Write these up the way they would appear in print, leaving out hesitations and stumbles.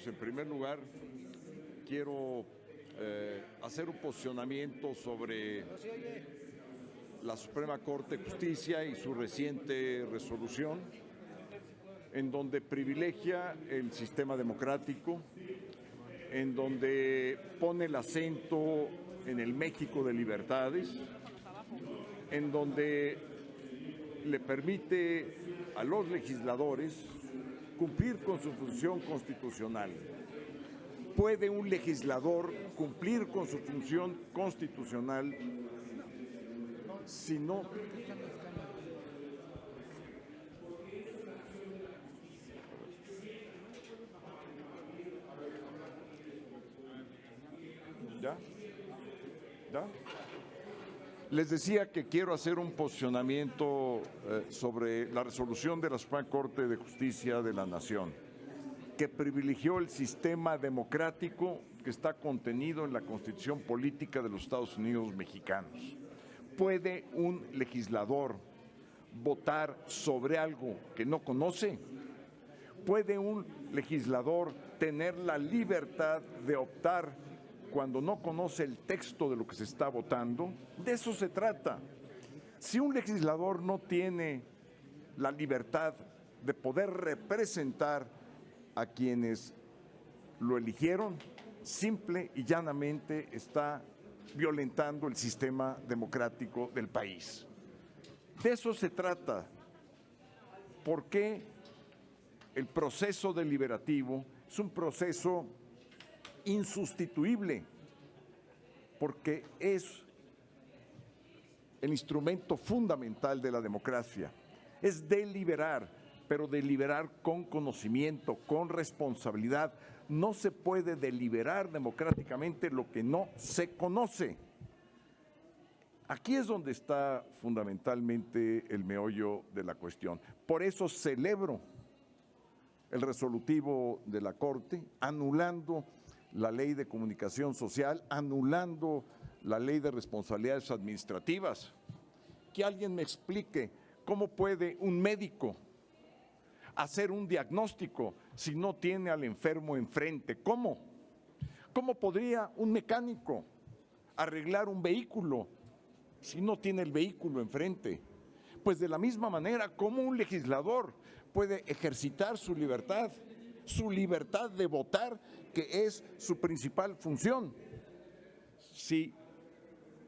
diputados, en primer lugar, quiero hacer un posicionamiento sobre la Suprema Corte de Justicia y su reciente resolución, en donde privilegia el sistema democrático, en donde pone el acento en el México de libertades, en donde le permite a los legisladores cumplir con su función constitucional. ¿Puede un legislador cumplir con su función constitucional si no ¿Ya? Les decía que quiero hacer un posicionamiento sobre la resolución de la Suprema Corte de Justicia de la Nación, que privilegió el sistema democrático que está contenido en la Constitución Política de los Estados Unidos mexicanos. ¿Puede un legislador votar sobre algo que no conoce? ¿Puede un legislador tener la libertad de optar cuando no conoce el texto de lo que se está votando? De eso se trata. Si un legislador no tiene la libertad de poder representar a quienes lo eligieron, simple y llanamente está violentando el sistema democrático del país. De eso se trata. ¿Por qué el proceso deliberativo es un proceso insustituible? Porque es el instrumento fundamental de la democracia. Es deliberar, pero deliberar con conocimiento, con responsabilidad. No se puede deliberar democráticamente lo que no se conoce. Aquí es donde está fundamentalmente el meollo de la cuestión. Por eso celebro el resolutivo de la Corte, anulando la Ley de Comunicación Social, anulando la Ley de Responsabilidades Administrativas. Que alguien me explique cómo puede un médico hacer un diagnóstico si no tiene al enfermo enfrente. ¿Cómo? ¿Cómo podría un mecánico arreglar un vehículo si no tiene el vehículo enfrente? Pues de la misma manera, ¿cómo un legislador puede ejercitar su libertad de votar, que es su principal función, si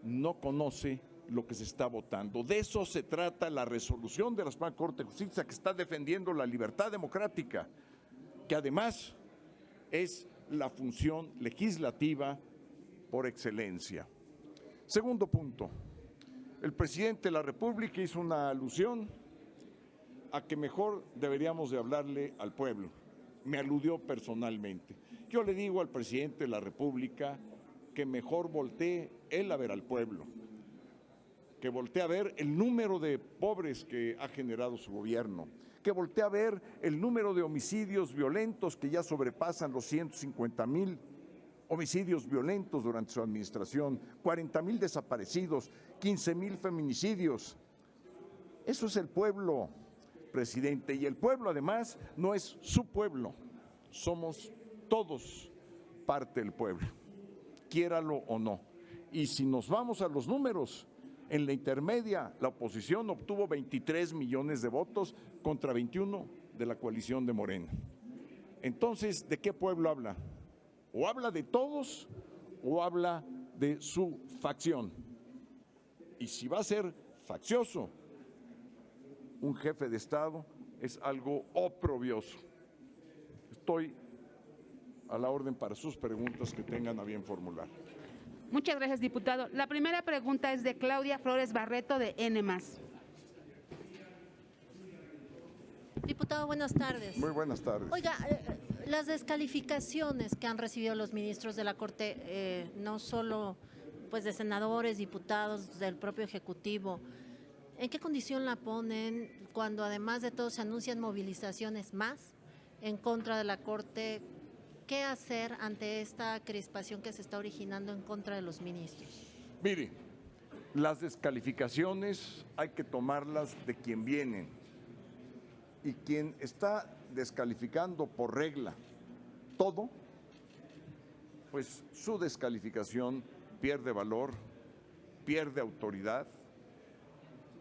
no conoce lo que se está votando? De eso se trata la resolución de la Suprema Corte de Justicia, que está defendiendo la libertad democrática, que además es la función legislativa por excelencia. Segundo punto, el presidente de la República hizo una alusión a que mejor deberíamos de hablarle al pueblo. Me aludió personalmente. Yo le digo al presidente de la República que mejor voltee él a ver al pueblo, que voltee a ver el número de pobres que ha generado su gobierno, que voltee a ver el número de homicidios violentos que ya sobrepasan los 150,000 homicidios violentos durante su administración, 40,000 desaparecidos, 15,000 feminicidios. Eso es el pueblo, presidente, y el pueblo además no es su pueblo, somos todos parte del pueblo, quiéralo o no. Y si nos vamos a los números, en la intermedia la oposición obtuvo 23 millones de votos contra 21 de la coalición de Morena. Entonces, ¿de qué pueblo habla? O habla de todos o habla de su facción. Y si va a ser faccioso un jefe de Estado, es algo oprobioso. Estoy a la orden para sus preguntas que tengan a bien formular. Muchas gracias, diputado. La primera pregunta es de Claudia Flores Barreto, de N+. Diputado, buenas tardes. Muy buenas tardes. Oiga, las descalificaciones que han recibido los ministros de la Corte, no solo pues de senadores, diputados, del propio Ejecutivo, ¿en qué condición la ponen cuando además de todo se anuncian movilizaciones más en contra de la Corte? ¿Qué hacer ante esta crispación que se está originando en contra de los ministros? Mire, las descalificaciones hay que tomarlas de quien vienen. Y quien está descalificando por regla todo, pues su descalificación pierde valor, pierde autoridad,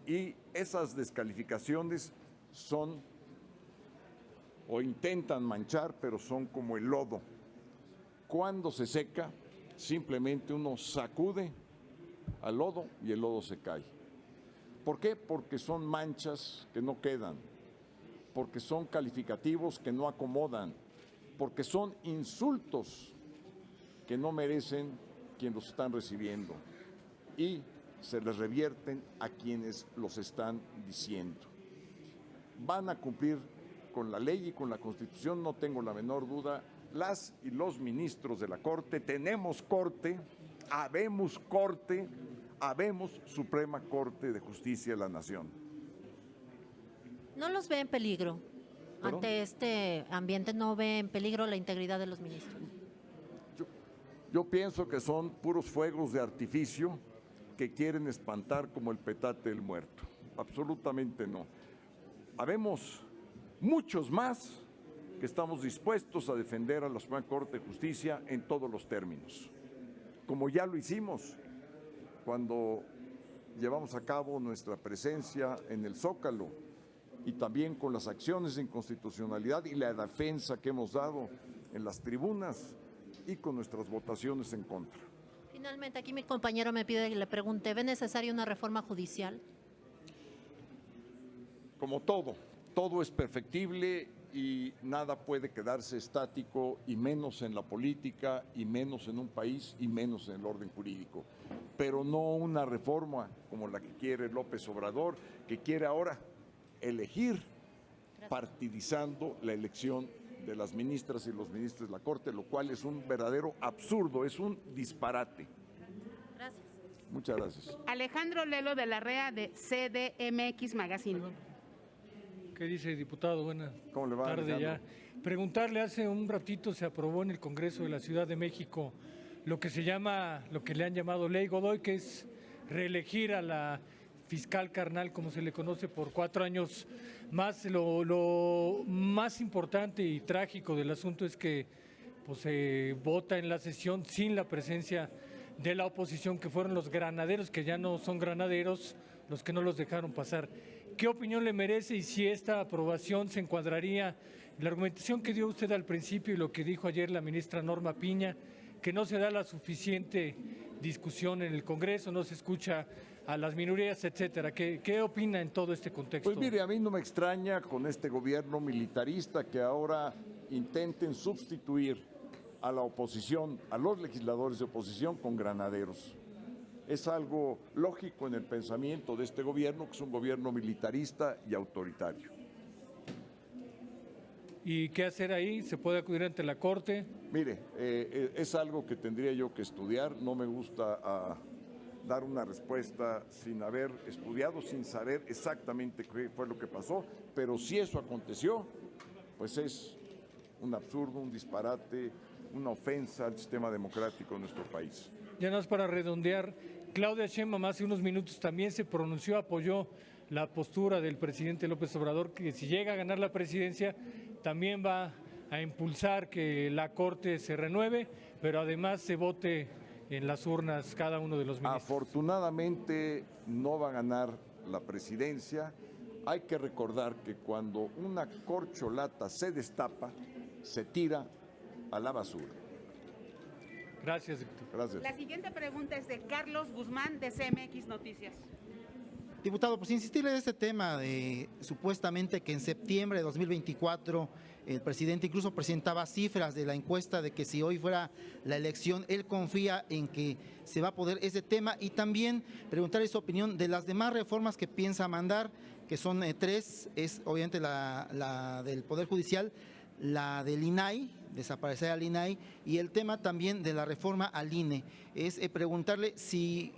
y esas descalificaciones son o intentan manchar, pero son como el lodo. Cuando se seca, simplemente uno sacude al lodo y el lodo se cae. ¿Por qué? Porque son manchas que no quedan, porque son calificativos que no acomodan, porque son insultos que no merecen quienes los están recibiendo y se les revierten a quienes los están diciendo. Van a cumplir con la ley y con la Constitución, no tengo la menor duda. Las y los ministros de la Corte, tenemos Corte, habemos Corte, habemos Suprema Corte de Justicia de la Nación. ¿No los ve en peligro? ¿Perdón? Ante este ambiente, ¿no ve en peligro la integridad de los ministros? Yo pienso que son puros fuegos de artificio que quieren espantar como el petate del muerto. Absolutamente no. Habemos muchos más que estamos dispuestos a defender a la Suprema Corte de Justicia en todos los términos, como ya lo hicimos cuando llevamos a cabo nuestra presencia en el Zócalo y también con las acciones de inconstitucionalidad y la defensa que hemos dado en las tribunas y con nuestras votaciones en contra. Finalmente, aquí mi compañero me pide que le pregunte, ¿ve necesaria una reforma judicial? Como todo es perfectible y nada puede quedarse estático, y menos en la política, y menos en un país, y menos en el orden jurídico. Pero no una reforma como la que quiere López Obrador, que quiere ahora elegir partidizando la elección de las ministras y los ministros de la Corte, lo cual es un verdadero absurdo, es un disparate. Gracias. Muchas gracias. Alejandro Lelo de la REA de CDMX Magazine. ¿Qué dice, diputado? Buenas ¿Cómo le va, tardes ya. Alejandro? Preguntarle, hace un ratito se aprobó en el Congreso de la Ciudad de México lo que le han llamado Ley Godoy, que es reelegir a la fiscal carnal, como se le conoce, por 4 años más. Lo más importante y trágico del asunto es que pues, se vota en la sesión sin la presencia de la oposición, que fueron los granaderos, que ya no son granaderos, los que no los dejaron pasar. ¿Qué opinión le merece y si esta aprobación se encuadraría en la argumentación que dio usted al principio y lo que dijo ayer la ministra Norma Piña, que no se da la suficiente discusión en el Congreso, no se escucha a las minorías, etcétera? ¿Qué opina en todo este contexto? Pues mire, a mí no me extraña con este gobierno militarista que ahora intenten sustituir a la oposición, a los legisladores de oposición con granaderos. Es algo lógico en el pensamiento de este gobierno, que es un gobierno militarista y autoritario. ¿Y qué hacer ahí? ¿Se puede acudir ante la Corte? Mire, es algo que tendría yo que estudiar. No me gusta dar una respuesta sin haber estudiado, sin saber exactamente qué fue lo que pasó, pero si eso aconteció, pues es un absurdo, un disparate, una ofensa al sistema democrático de nuestro país. Ya nada más para redondear, Claudia Sheinbaum hace unos minutos también se pronunció, apoyó la postura del presidente López Obrador, que si llega a ganar la presidencia también va a impulsar que la Corte se renueve, pero además se vote en las urnas cada uno de los ministros. Afortunadamente no va a ganar la presidencia. Hay que recordar que cuando una corcholata se destapa, se tira a la basura. Gracias, diputado. Gracias. La siguiente pregunta es de Carlos Guzmán de CMX Noticias. Diputado, pues insistirle en este tema de supuestamente que en septiembre de 2024 el presidente incluso presentaba cifras de la encuesta de que si hoy fuera la elección, él confía en que se va a poder ese tema, y también preguntarle su opinión de las demás reformas que piensa mandar, que son 3, es obviamente la del Poder Judicial, la del INAI, desaparecer al INAI, y el tema también de la reforma al INE. Es preguntarle si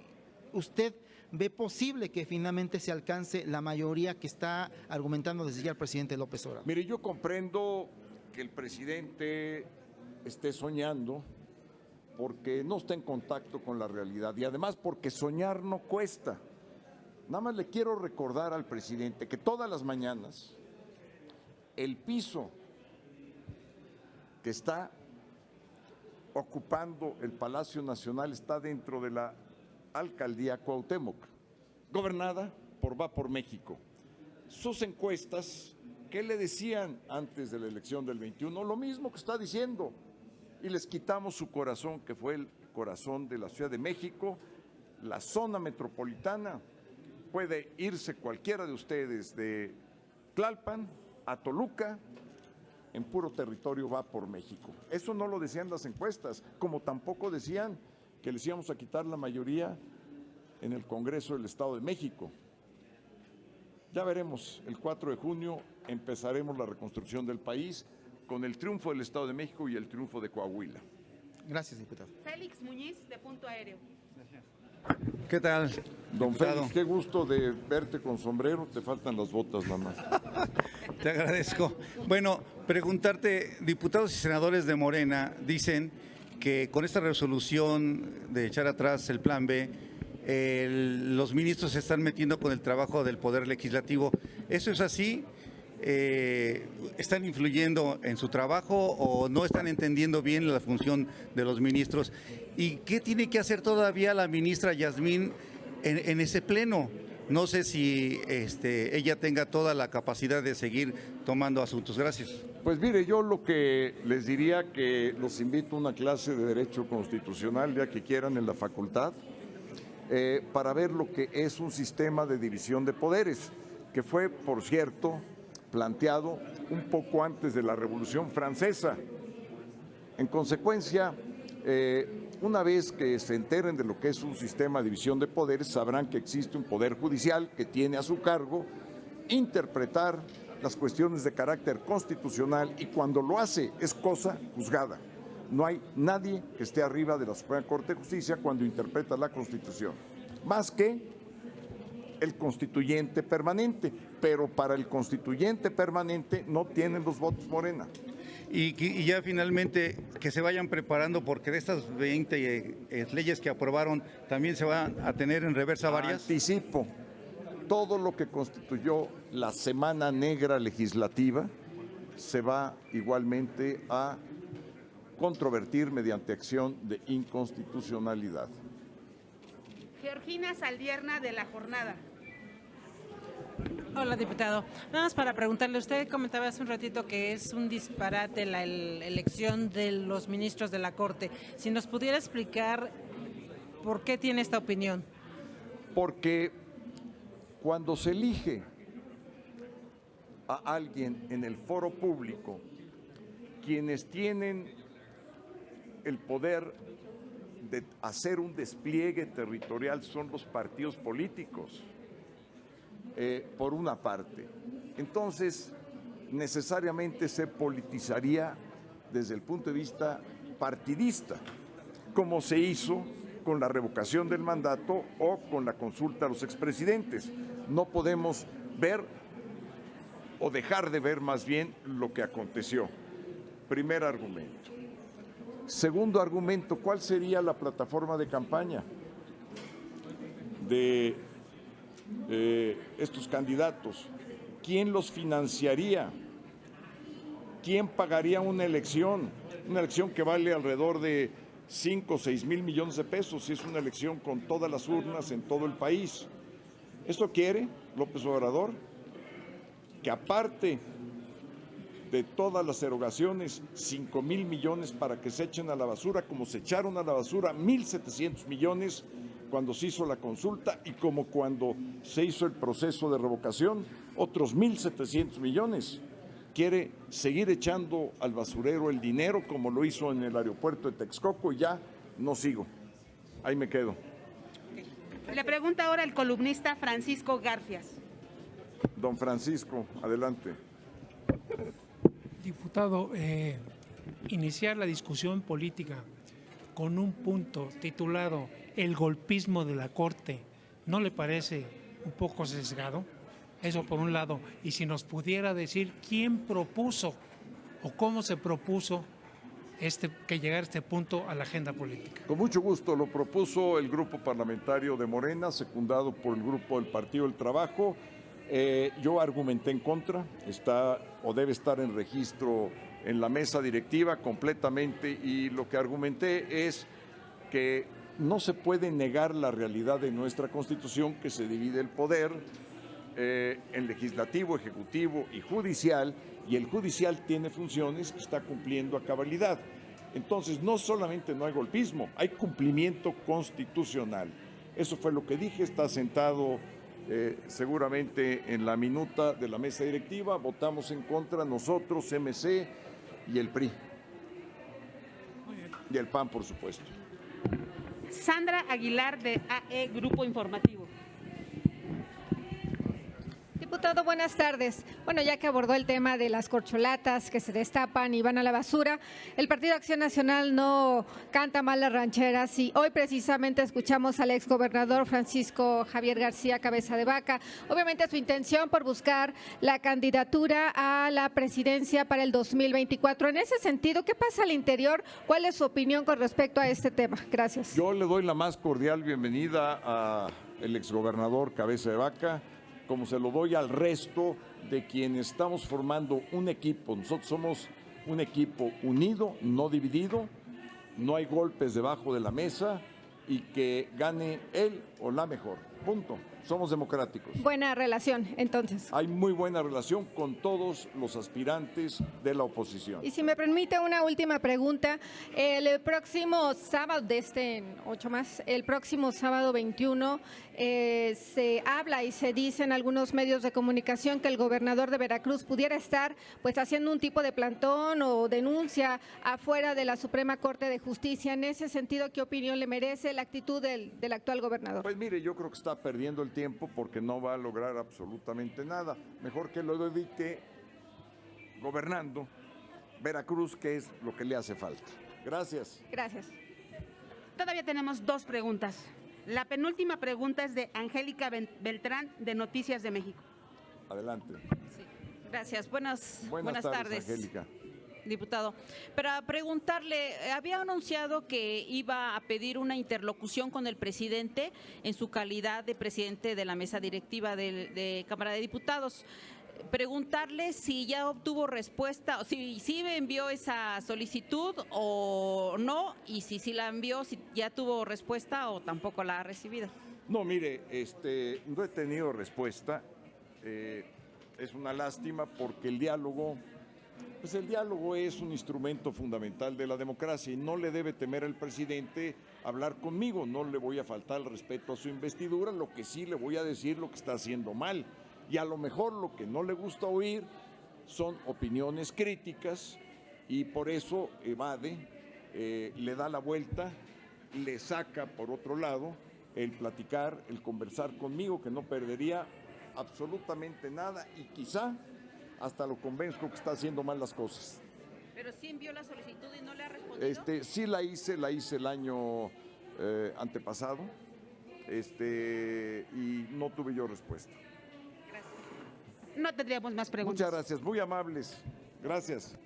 usted ve posible que finalmente se alcance la mayoría que está argumentando desde ya el presidente López Obrador. Mire, yo comprendo que el presidente esté soñando porque no está en contacto con la realidad y además porque soñar no cuesta. Nada más le quiero recordar al presidente que todas las mañanas el piso que está ocupando el Palacio Nacional está dentro de la alcaldía Cuauhtémoc, gobernada por Va por México. Sus encuestas, ¿qué le decían antes de la elección del 21? Lo mismo que está diciendo. Y les quitamos su corazón, que fue el corazón de la Ciudad de México, la zona metropolitana. Puede irse cualquiera de ustedes de Tlalpan a Toluca, en puro territorio Va por México. Eso no lo decían las encuestas, como tampoco decían que les íbamos a quitar la mayoría en el Congreso del Estado de México. Ya veremos, el 4 de junio empezaremos la reconstrucción del país con el triunfo del Estado de México y el triunfo de Coahuila. Gracias, diputado. Félix Muñiz, de Punto Aéreo. ¿Qué tal, Don diputado? Félix, qué gusto de verte con sombrero, te faltan las botas nada más. Te agradezco. Bueno, preguntarte, diputados y senadores de Morena dicen que con esta resolución de echar atrás el Plan B, los ministros se están metiendo con el trabajo del Poder Legislativo. ¿Eso es así? ¿Están influyendo en su trabajo o no están entendiendo bien la función de los ministros? ¿Y qué tiene que hacer todavía la ministra Yasmín en ese pleno? No sé si ella tenga toda la capacidad de seguir tomando asuntos. Gracias. Pues mire, yo lo que les diría que los invito a una clase de Derecho Constitucional, ya que quieran, en la facultad, para ver lo que es un sistema de división de poderes, que fue, por cierto, planteado un poco antes de la Revolución Francesa. En consecuencia, una vez que se enteren de lo que es un sistema de división de poderes, sabrán que existe un poder judicial que tiene a su cargo interpretar las cuestiones de carácter constitucional, y cuando lo hace es cosa juzgada. No hay nadie que esté arriba de la Suprema Corte de Justicia cuando interpreta la Constitución, más que el constituyente permanente, pero para el constituyente permanente no tienen los votos Morena. Y ya finalmente que se vayan preparando, porque de estas 20 leyes que aprobaron también se van a tener en reversa varias. Anticipo, todo lo que constituyó la Semana Negra legislativa se va igualmente a controvertir mediante acción de inconstitucionalidad. Georgina Saldierna, de La Jornada. Hola, diputado. Nada más para preguntarle, usted comentaba hace un ratito que es un disparate la elección de los ministros de la Corte. Si nos pudiera explicar por qué tiene esta opinión. Porque cuando se elige a alguien en el foro público, quienes tienen el poder de hacer un despliegue territorial son los partidos políticos, por una parte. Entonces, necesariamente se politizaría desde el punto de vista partidista, como se hizo con la revocación del mandato o con la consulta a los expresidentes. No podemos ver o dejar de ver más bien lo que aconteció. Primer argumento. Segundo argumento, ¿cuál sería la plataforma de campaña de estos candidatos? ¿Quién los financiaría? ¿Quién pagaría una elección? Una elección que vale alrededor de 5 o 6 mil millones de pesos, si es una elección con todas las urnas en todo el país. ¿Esto quiere López Obrador? Que aparte de todas las erogaciones, 5 mil millones para que se echen a la basura, como se echaron a la basura 1.700 millones cuando se hizo la consulta y como cuando se hizo el proceso de revocación, otros 1.700 millones. Quiere seguir echando al basurero el dinero como lo hizo en el aeropuerto de Texcoco y ya no sigo. Ahí me quedo. Le pregunta ahora el columnista Francisco Garfias. Don Francisco, adelante. Diputado, iniciar la discusión política con un punto titulado El golpismo de la Corte, ¿no le parece un poco sesgado? Eso por un lado. Y si nos pudiera decir quién propuso o cómo se propuso que llegara este punto a la agenda política. Con mucho gusto, lo propuso el grupo parlamentario de Morena, secundado por el grupo del Partido del Trabajo. Yo argumenté en contra, está o debe estar en registro en la mesa directiva completamente, y lo que argumenté es que no se puede negar la realidad de nuestra Constitución, que se divide el poder en legislativo, ejecutivo y judicial, y el judicial tiene funciones que está cumpliendo a cabalidad. Entonces, no solamente no hay golpismo, hay cumplimiento constitucional. Eso fue lo que dije, está sentado seguramente en la minuta de la mesa directiva. Votamos en contra nosotros, MC y el PRI. Y el PAN, por supuesto. Sandra Aguilar, de AE Grupo Informativo. Diputado, buenas tardes. Bueno, ya que abordó el tema de las corcholatas que se destapan y van a la basura, el Partido Acción Nacional no canta mal las rancheras, y hoy precisamente escuchamos al exgobernador Francisco Javier García Cabeza de Vaca. Obviamente su intención por buscar la candidatura a la presidencia para el 2024. En ese sentido, ¿qué pasa al interior? ¿Cuál es su opinión con respecto a este tema? Gracias. Yo le doy la más cordial bienvenida al exgobernador Cabeza de Vaca, como se lo doy al resto de quienes estamos formando un equipo. Nosotros somos un equipo unido, no dividido, no hay golpes debajo de la mesa, y que gane él o la mejor. Punto. Somos democráticos. Buena relación, entonces. Hay muy buena relación con todos los aspirantes de la oposición. Y si me permite una última pregunta, el próximo sábado, el próximo sábado 21, se habla y se dice en algunos medios de comunicación que el gobernador de Veracruz pudiera estar pues haciendo un tipo de plantón o denuncia afuera de la Suprema Corte de Justicia. En ese sentido, ¿qué opinión le merece la actitud del actual gobernador? Pues mire, yo creo que está perdiendo el tiempo porque no va a lograr absolutamente nada. Mejor que lo dedique gobernando Veracruz, que es lo que le hace falta. Gracias. Gracias. Todavía tenemos dos preguntas. La penúltima pregunta es de Angélica Beltrán, de Noticias de México. Adelante. Sí. Gracias. Buenas tardes, Angélica. Diputado. Para preguntarle, había anunciado que iba a pedir una interlocución con el presidente en su calidad de presidente de la mesa directiva de Cámara de Diputados. Preguntarle si ya obtuvo respuesta, o si envió esa solicitud o no, y si la envió, si ya tuvo respuesta o tampoco la ha recibido. No, mire, no he tenido respuesta. Es una lástima porque el diálogo es un instrumento fundamental de la democracia y no le debe temer al presidente hablar conmigo. No le voy a faltar el respeto a su investidura, lo que sí le voy a decir lo que está haciendo mal. Y a lo mejor lo que no le gusta oír son opiniones críticas, y por eso evade, le da la vuelta, le saca por otro lado el platicar, el conversar conmigo, que no perdería absolutamente nada, y quizá hasta lo convenzco que está haciendo mal las cosas. Pero sí envió la solicitud y no le ha respondido. Sí la hice el año antepasado, y no tuve yo respuesta. No tendríamos más preguntas. Muchas gracias, muy amables. Gracias.